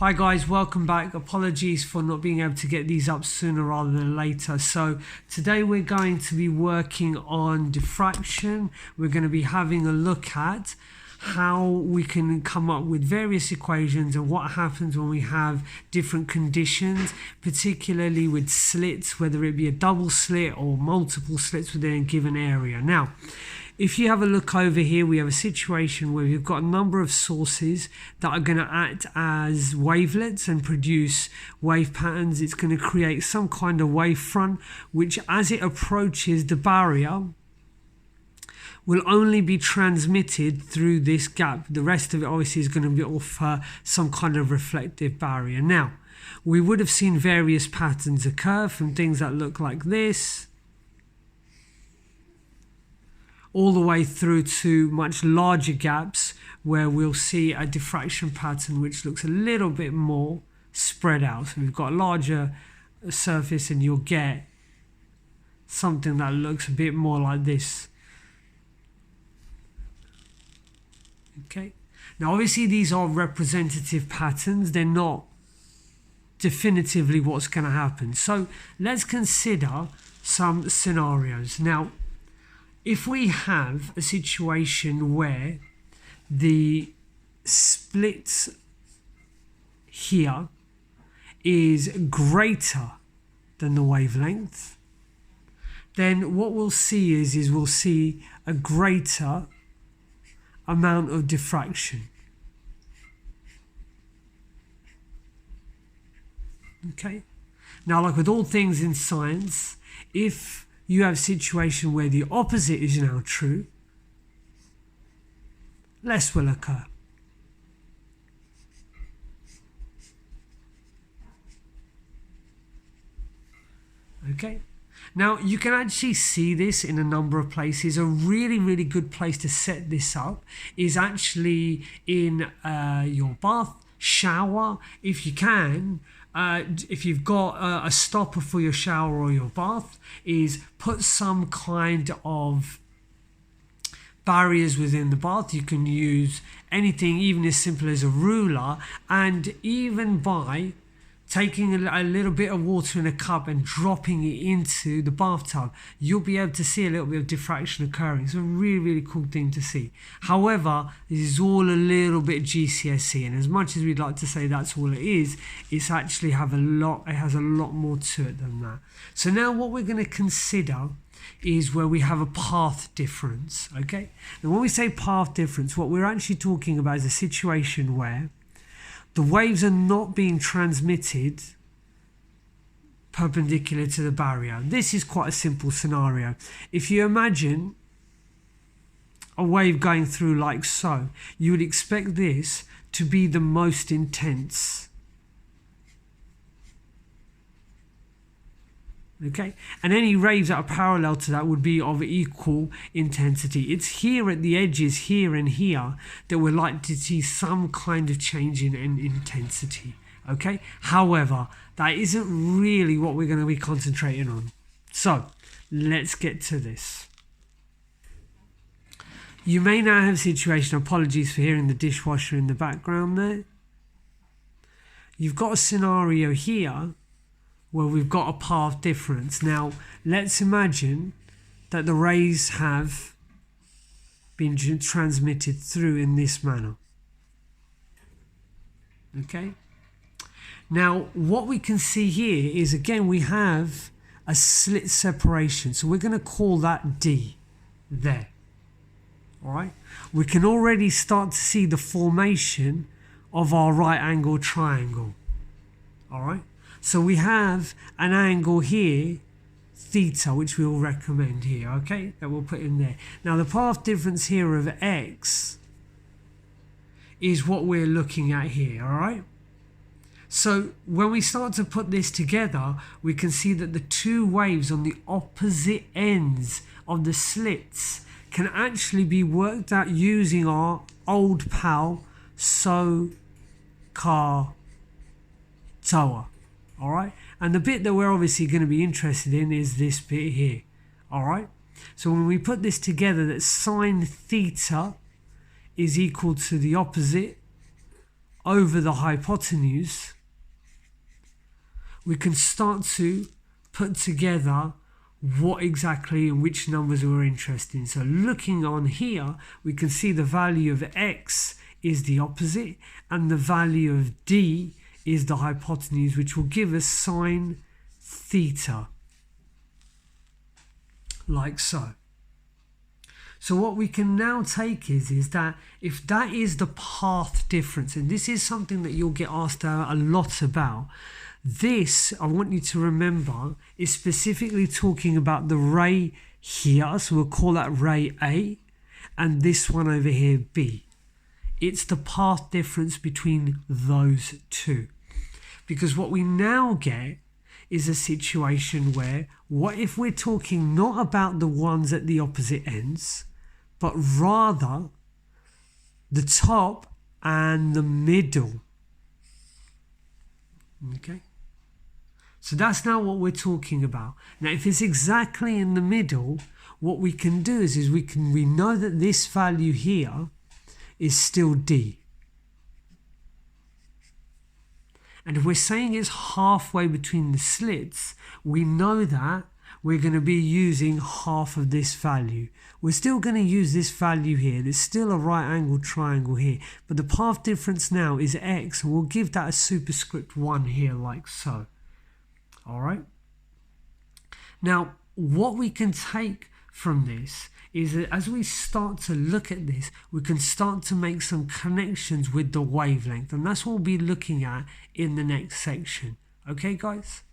Hi guys, welcome back. Apologies for not being able to get these up sooner rather than later. So today we're going to be working on diffraction. We're going to be having a look at how we can come up with various equations and what happens when we have different conditions, particularly with slits, whether it be a double slit or multiple slits within a given area. Now, if you have a look over here, we have a situation where we've got a number of sources that are going to act as wavelets and produce wave patterns. It's going to create some kind of wavefront, which as it approaches the barrier, will only be transmitted through this gap. The rest of it obviously is going to be off some kind of reflective barrier. Now, we would have seen various patterns occur from things that look like this, all the way through to much larger gaps where we'll see a diffraction pattern which looks a little bit more spread out. So we've got a larger surface and you'll get something that looks a bit more like this. Okay. Now obviously these are representative patterns, they're not definitively what's going to happen. So let's consider some scenarios. Now, if we have a situation where the split here is greater than the wavelength, then what we'll see is we'll see a greater amount of diffraction. Okay. Now, like with all things in science, if you have a situation where the opposite is now true, less will occur. Okay. Now you can actually see this in a number of places. A really good place to set this up is actually in your bath, shower, if you can. If you've got a stopper for your shower or your bath, is put some kind of barriers within the bath. You can use anything even as simple as a ruler, and even by taking a little bit of water in a cup and dropping it into the bathtub, you'll be able to see a little bit of diffraction occurring. It's a really cool thing to see. However, this is all a little bit GCSE, and as much as we'd like to say that's all it is, it's actually it has a lot more to it than that. So now what we're going to consider is where we have a path difference. Okay, and when we say path difference, what we're actually talking about is a situation where the waves are not being transmitted perpendicular to the barrier. This is quite a simple scenario. If you imagine a wave going through like so, you would expect this to be the most intense. Okay, and any waves that are parallel to that would be of equal intensity. It's here at the edges, here and here, that we're likely to see some kind of change in intensity. Okay, however, that isn't really what we're going to be concentrating on. So let's get to this. You may now have a situation, apologies for hearing the dishwasher in the background there. You've got a scenario here where we've got a path difference. Now, let's imagine that the rays have been transmitted through in this manner. Okay? Now, what we can see here is, again, we have a slit separation. So we're going to call that D there. All right? We can already start to see the formation of our right angle triangle. All right? So we have an angle here, theta, which we'll recommend here, okay, that we'll put in there. Now the path difference here of x is what we're looking at here, all right? So when we start to put this together, we can see that the two waves on the opposite ends of the slits can actually be worked out using our old pal SOHCAHTOA. All right, and the bit that we're obviously going to be interested in is this bit here. All right, so when we put this together, that sine theta is equal to the opposite over the hypotenuse, we can start to put together what exactly and which numbers we're interested in. So looking on here, we can see the value of x is the opposite and the value of d is the hypotenuse, which will give us sine theta, like so. So what we can now take is that if that is the path difference, and this is something that you'll get asked a lot about, this, I want you to remember, is specifically talking about the ray here, so we'll call that ray A, and this one over here B. It's the path difference between those two. Because what we now get is a situation where, what if we're talking not about the ones at the opposite ends, but rather the top and the middle. Okay? So that's now what we're talking about. Now, if it's exactly in the middle, what we can do is we know that this value here is still D. And if we're saying it's halfway between the slits, we know that we're going to be using half of this value. We're still going to use this value here. There's still a right angle triangle here. But the path difference now is x, and we'll give that a superscript 1 here, like so. All right. Now, what we can take from this is that as we start to look at this, we can start to make some connections with the wavelength. And that's what we'll be looking at in the next section. Okay, guys?